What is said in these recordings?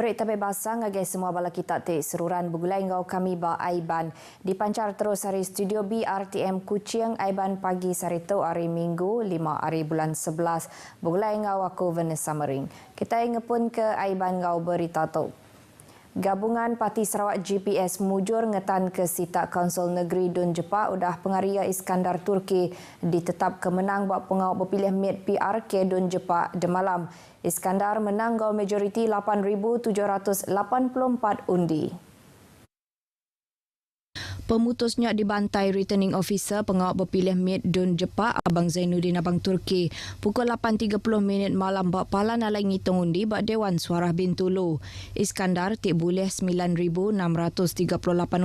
Berita bebasang agai semua bala kita te seruran begulai ngau kami ba Aiban dipancar terus hari studio B RTM Kuching Aiban pagi sarito hari Minggu 5 hari bulan 11 begulai ngau aku Vanessa Mering. Kita ingepun ke Aiban ngau berita tu. Gabungan Parti Sarawak GPS mujur ngetan ke sita Kaunsil Negeri Dun Jepak udah pengaria Iskandar Turki ditetap kemenang buat pengawal berpilih MIT PRK Dun Jepak demalam. Iskandar menang gau majoriti 8,784 undi. Pemutusnya dibantai Returning Officer pengawal berpilih MIT Dun Jepak Abang Zainuddin Abang Turki pukul 8.30 malam bak pala nalai ngitung undi bak Dewan Suara Bintulu. Iskandar tik boleh 9,638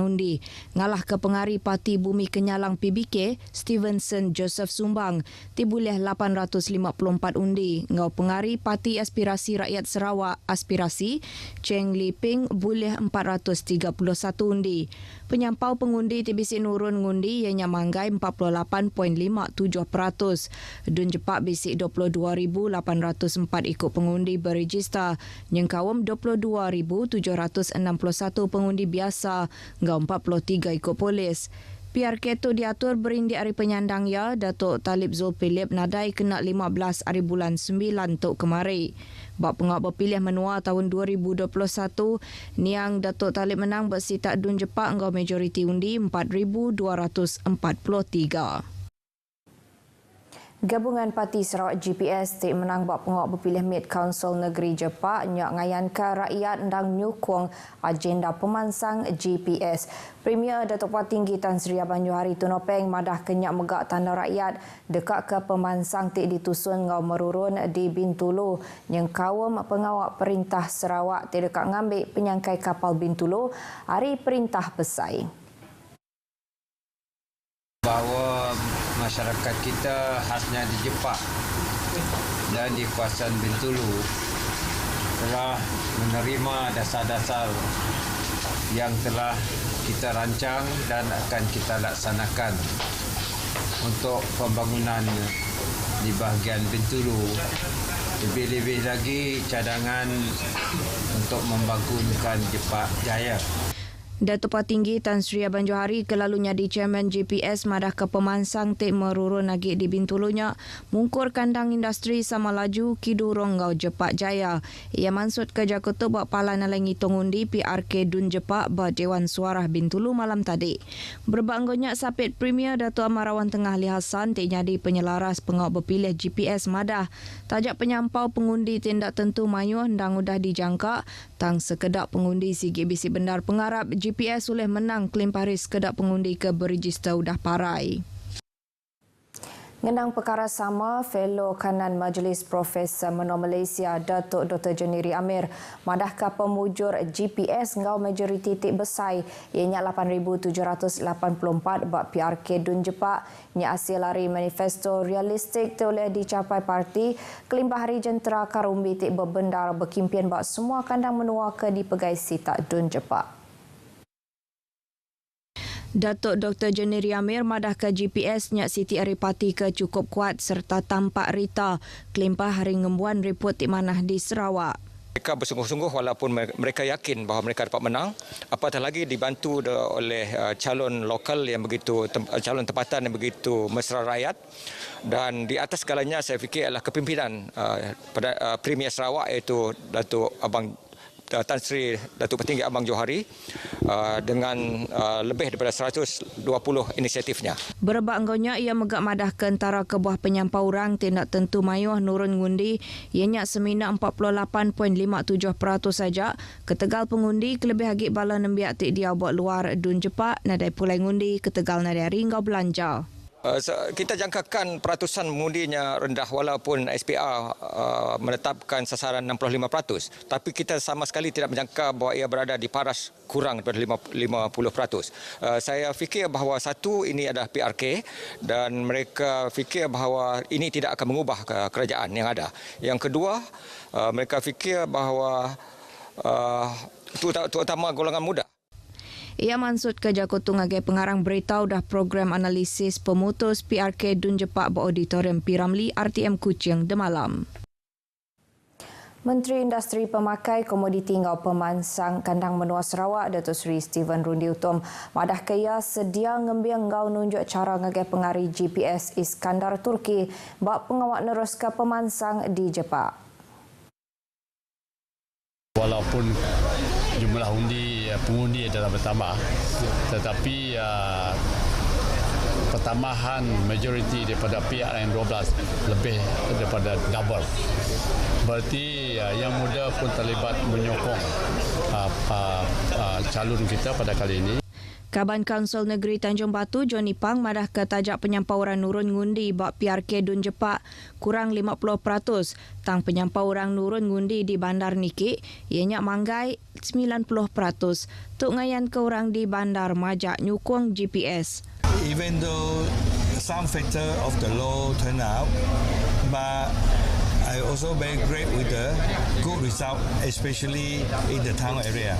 undi. Ngalah ke pengari Parti Bumi Kenyalang PBK Stevenson Joseph Sumbang tik boleh 854 undi. Ngau pengari Parti Aspirasi Rakyat Sarawak Aspirasi Cheng Li Ping boleh 431 undi. Penyampau pengundi TBC Nurun ngundi ianya manggai 48.57%. Dun Jepak bisik 22,804 ikut pengundi berregister. Nyengkawam 22,761 pengundi biasa. Ngau 43 ikut polis. PRK tu diatur berindi hari penyandang ya Datuk Talib Zulpilip nadai kena 15 hari bulan 9 tok kemari. Bak pengawal berpilih menua tahun 2021, niang Datuk Talib menang bersita Dun Jepak ngau majoriti undi 4,243. Gabungan Parti Sarawak GPS tik menang bak pengawal berpilih MIT Kaunsil Negeri Jepak nyak ngayankan rakyat ndang nyukung agenda pemansang GPS. Premier Datuk Puan Tinggi Tan Sri Abang Johari Tunopeng madah kenyak megak tanda rakyat dekat ke pemansang tik ditusun ngau merurun di Bintulu. Yang kawam pengawal perintah Sarawak tik dekat ngambil penyangkai kapal Bintulu hari perintah pesai. Bahawa masyarakat kita khasnya di Jepak dan di kawasan Bintulu telah menerima dasar-dasar yang telah kita rancang dan akan kita laksanakan untuk pembangunan di bahagian Bintulu. Lebih-lebih lagi cadangan untuk membangunkan Jepak Jaya. Datuk Puan Tinggi Tan Sri Abang Johari kelalunya di Chairman GPS madah ke pemansang tik merurun lagi di Bintulunya mungkur kandang industri sama laju kidurong ngau Jepak Jaya. Ia maksud ke Jakarta buat pala nalai ngitung undi PRK Dun Jepak buat Dewan Suara Bintulu malam tadi. Berbanggonya sapit Premier Datuk Amarawan Tengah Ali Hassan tik jadi penyelaras pengawal berpilih GPS madah. Tajak penyampau pengundi tindak tentu mayuh ndang udah dijangka tang sekedap pengundi CGBC Bendar Pengarap GPS oleh menang klaim paris kedap pengundi ke berregister udah parai. Ngenang perkara sama, Fellow Kanan Majlis Profesor Menua Malaysia Datuk Dr. Jeniri Amir madah ke pemujur GPS ngau majoriti tik besai ianya 8,784 bak PRK Dun Jepak nya hasil lari manifesto realistik oleh dicapai parti kelim bahari jentera Karumbi tik berbendar berkimpian bak semua kandang menua ke dipegai sita Dun Jepak. Datuk Dr. Jeniri Amir madah ke GPS nyak Siti Aripati ke cukup kuat serta tampak Rita kelimpah hari ngembuan report di manah di Sarawak. Mereka bersungguh-sungguh walaupun mereka yakin bahawa mereka dapat menang, apatah lagi dibantu oleh calon lokal yang begitu, calon tempatan yang begitu mesra rakyat. Dan di atas segalanya saya fikir adalah kepimpinan Premier Sarawak iaitu Datuk Abang Tan Sri Datuk Petinggi Abang Johari dengan lebih daripada 120 inisiatifnya. Berebak anggonya ia megak madah ke antara kebuah penyampau orang tindak tentu mayuh nurun ngundi ianya semina 48.57% saja. Ketegal pengundi kelebih hagik bala nembiak tik dia buat luar Dun Jepak nadai pulai ngundi ketegal nadai ringgau belanja. Kita jangkakan peratusan mengundinya rendah walaupun SPR menetapkan sasaran 65%. Tapi kita sama sekali tidak menjangka bahawa ia berada di paras kurang daripada 50%. Saya fikir bahawa satu, ini adalah PRK dan mereka fikir bahawa ini tidak akan mengubah kerajaan yang ada. Yang kedua, mereka fikir bahawa terutama golongan muda. Ia maksud ke Jakarta ngagai pengarang berita dah program analisis pemutus PRK Dun Jepak Auditorium P. Ramlee RTM Kuching demalam. Menteri Industri Pemakai Komoditi Ngau Pemansang Kandang Menua Sarawak Datuk Seri Steven Rundi Utom madah kaya sedia ngembiang ngau nunjuk cara ngagai pengari GPS Iskandar Turki bak pengawak nerus ke pemansang di Jepang. Walaupun jumlah pengundi adalah bertambah, tetapi pertambahan majoriti daripada pihak yang 12 lebih daripada double. Berarti yang muda pun terlibat menyokong calon kita pada kali ini. Kaban Kaunsil Negeri Tanjung Batu, Johnny Pang madah ke tajak penyampauran nurun ngundi bak PRK Dun Jepak kurang 50%. Tang penyampauran nurun ngundi di Bandar Nikik, ianya manggai 90%. Tuk ngayan ke orang di Bandar Majak nyukung GPS. Even though some factor of the low turnout, but I also very great with the good result, especially in the town area.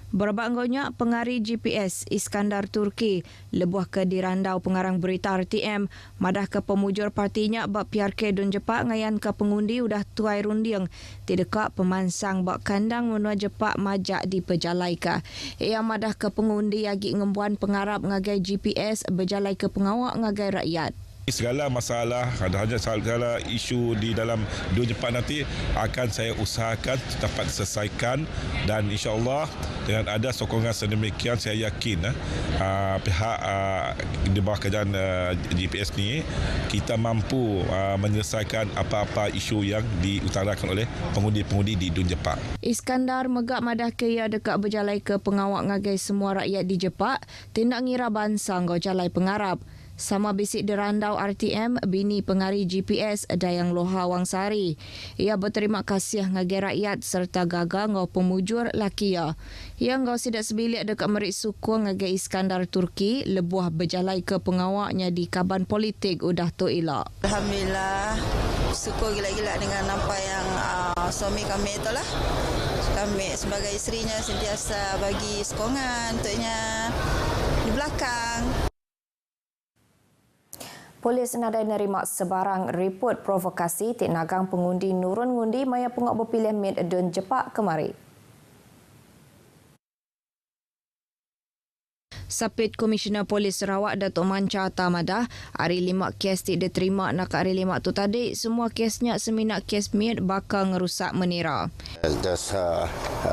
Berbanggonya pengari GPS Iskandar Turki lebuh ke dirandau pengarang berita RTM madah ke pemujur partinya bak PRK Dun Jepak ngayan ke pengundi udah tuai rundiang tidak pemansang bak kandang menua Jepak Majak di Pejalai ka. Ia madah ke pengundi agi ngembuan pengarap ngagai GPS berjalai ke pengawak ngagai rakyat. Segala masalah, ada segala isu di dalam Dun Jepak nanti akan saya usahakan dapat diselesaikan dan insya-Allah dengan ada sokongan sedemikian saya yakin pihak di bawah kerajaan GPS ni kita mampu menyelesaikan apa-apa isu yang diutarakan oleh pengundi-pengundi di Dun Jepak. Iskandar megak madah kaya dekat berjalai ke pengawak ngagai semua rakyat di Jepak tindak ngira bansang go jalai pengarap. Sama bisik dirandau RTM, bini pengari GPS Dayang Loha Wangsari. Ia berterima kasih ngagai rakyat serta gagal ngau pemujur lakia. Ia ngau sidak sebilik dekat merik suku ngagai Iskandar Turki, lebuah berjalai ke pengawaknya di kaban politik udah tu elak. Alhamdulillah, syukur gila-gila dengan nampak yang suami kami itulah. Kami sebagai isterinya sentiasa bagi sokongan untuknya di belakang. Polis nadai nerima sebarang report provokasi tik nagang pengundi nurun ngundi maya pengok berpilih Mid Dun Jepak kemari. Sapit Komisioner Polis Sarawak Datuk Manca Tamadah, hari 5 kes tik diterima nak hari 5 tu tadi, semua kesnya seminat kes Mid bakal ngerusak menira. Just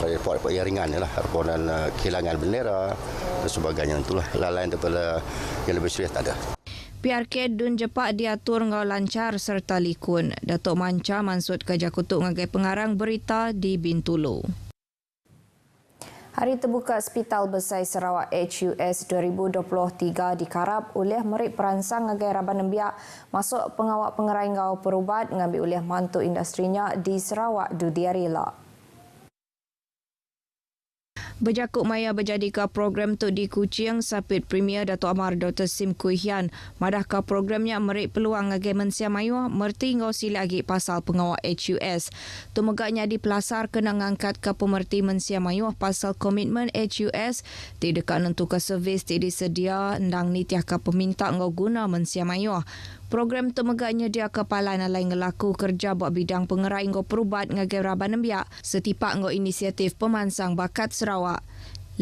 report yang ringan lah, laporan kehilangan bendera dan sebagainya itulah. Lain daripada yang lebih serius tak ada. PRK Dun Jepak diatur ngau lancar serta likun. Datuk Manca mansut kerja kutuk ngagai pengarang berita di Bintulu. Hari terbuka Hospital Besar Sarawak HUS 2023 dikarap oleh merik peransang ngagai Raban Nembiak masuk pengawak pengerai ngau perubat ngambil oleh mantu industrinya di Sarawak Dudiarila. Berjakuk maya berjadi ke program tu di Kuching, Sapit Premier Datuk Amar Dr. Sim Kui Hian madah ke programnya merik peluang ngagai mensia mayu merti ngau sila lagi pasal pengawak HUS. Tu megaknya dipelasar kena ngangkat ke pemerti mensia mayu pasal komitmen HUS tidak nentu ke servis tidak disedia ndang ni tiah ke peminta ngau guna mensia mayu. Program tu megaknya dia kepala nalai ngelaku kerja buat bidang pengerai ngau perubat ngagai Raban Nembiak setipak ngau inisiatif pemansang bakat Sarawak.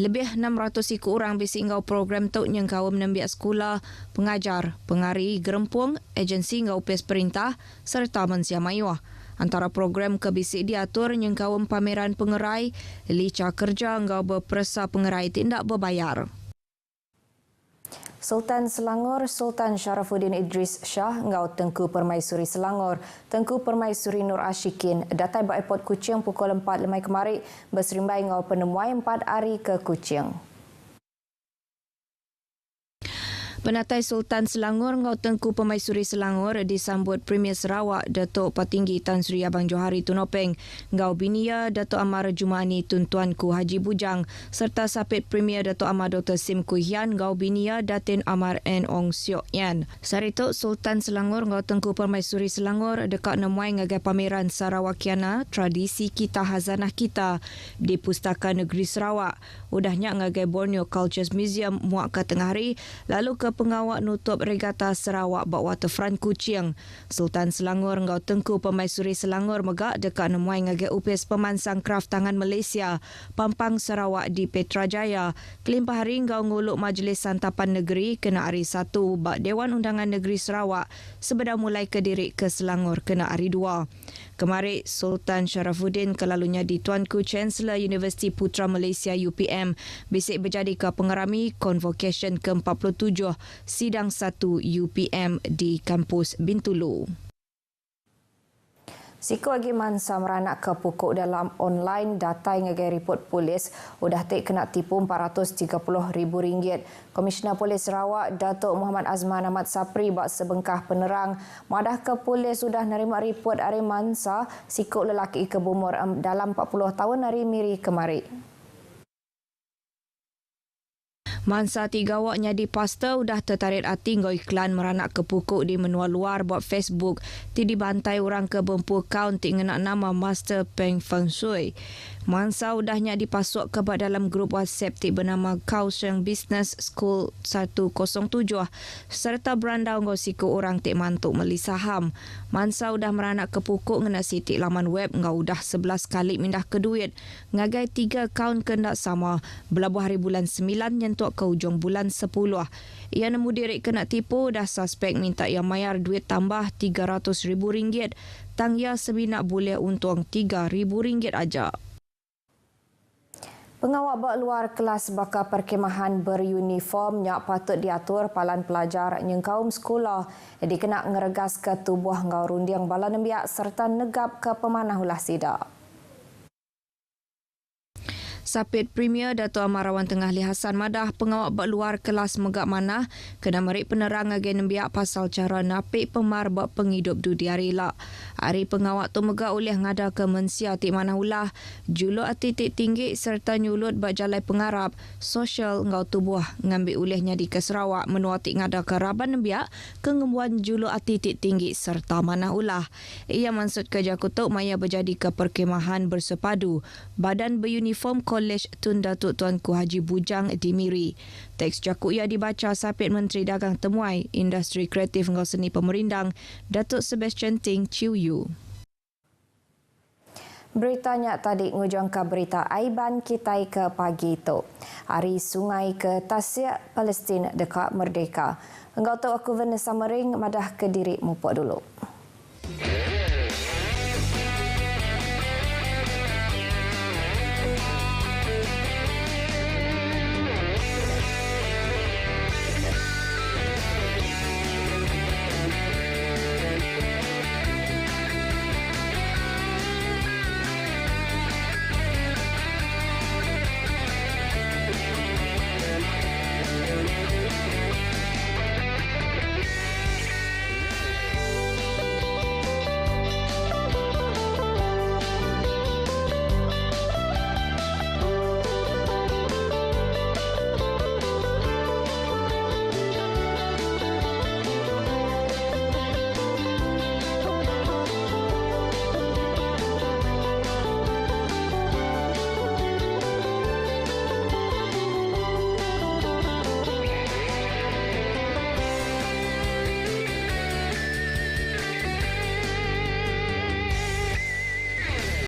Lebih 600 ikut orang bisik ngau program tu yang kaum Nembiak sekolah, pengajar, pengari gerempung, agensi ngau pes perintah serta mensia mayuah. Antara program ke bisik diatur yang kaum pameran pengerai, lica kerja ngau berpersa pengerai tindak berbayar. Sultan Selangor Sultan Sharafuddin Idris Shah ngau Tengku Permaisuri Selangor, Tengku Permaisuri Nur Ashikin datai bak airport Kuching pukul 4 lemai kemari berserimbai ngau penemuai 4 hari ke Kuching. Penatai Sultan Selangor ngau Tengku Permaisuri Selangor disambut Premier Sarawak Datuk Patinggi Tan Sri Abang Johari Tunopeng, ngau binia Datuk Amar Jumani Tuntuanku Haji Bujang serta Sapit Premier Datuk Amar Dr. Sim Kui Hian ngau binia Datin Amar N. Ong Siok Yan. Sarituk Sultan Selangor ngau Tengku Permaisuri Selangor dekat nemuai ngagai pameran Sarawakiana Tradisi Kita Hazanah Kita di Pustaka Negeri Sarawak. Udahnya ngagai Borneo Cultures Museum muak ke tengah hari lalu ke pengawak nutup regata Sarawak bak waterfront Kuching. Sultan Selangor ngau Tengku Pemaisuri Selangor megak dekat nemuai ngagak upis pemansang kraf tangan Malaysia Pampang Sarawak di Petrajaya. Kelimpah hari ngau nguluk Majlis Santapan Negeri kena hari 1 bak Dewan Undangan Negeri Sarawak sebeda mulai kediri ke Selangor kena hari 2. Kemarin, Sultan Sharafuddin kelalunya di Tuanku Chancellor Universiti Putra Malaysia UPM bisik berjadi ke pengerami Convocation ke-47 Sidang 1 UPM di kampus Bintulu. Siku lagi mansa meranak ke pokok dalam online data yang ngagai report polis udah tik kena tipu RM430,000. Komisioner Polis Sarawak Datuk Muhammad Azman Ahmad Sapri bak sebengkah penerang madah ke polis sudah nerima report hari mansa siku lelaki ke berumur dalam 40 tahun hari miri kemari. Mansa tiga awaknya di Pasteur udah tertarik hati ngau iklan meranak ke pokok di menua luar buat Facebook ti dibantai orang ke bempu kaun ti ngenak nama Master Peng Feng Shui. Mansa udahnya dipasuk ke dalam grup WhatsApp ti bernama Kaohsiung Business School 107 serta berandau ngau siku orang ti mantuk meli saham. Mansa udah meranak ke pokok ngena sitik laman web ngau udah 11 kali mindah ke duit. Ngagai 3 akaun kendak sama belabuh hari bulan 9 nyentuk ke hujung bulan 10. Ia nemu diri kena tipu dah suspek minta ia mayar duit tambah RM300,000. Tang ia sebinak boleh untung RM3,000 aja. Pengawak bak luar kelas bakal perkhemahan beruniform nyak patut diatur palan pelajar yang kaum sekolah jadi kena ngeregas ke tubuh ngau rundiang bala nembiak serta negap ke pemanah ulah sidak. Sapit Premier Dato' Amarawan Tengah Ali Hassan madah pengawak bak luar kelas megak manah kena merik penerang agen nembiak pasal cara napik pemar bak penghidup dudi arila. Hari pengawak tu megak oleh ngada ke mensia tik manah ulah juluk titik tinggi serta nyulut bak jalai pengarap sosial ngau tubuh ngambil olehnya di ke Sarawak menua tik ngada ke raban nembiak kengembuan juluk titik tinggi serta manah ulah. Ia maksud kerja kutuk maya berjadi ke perkhemahan bersepadu badan beruniform Kolej Tun Datuk Tuanku Haji Bujang di Miri. Teks jakuk ia dibaca Sapit Menteri Dagang Temuai, Industri Kreatif ngau Seni Pemerindang, Datuk Sebastian Ting Chiu Yu. Beritanya tadi ngujangka berita aiban kita ke pagi itu. Hari sungai ke Tasik Palestin dekat Merdeka. Engkau tahu aku Vanessa Mering madah ke diri mupuk dulu.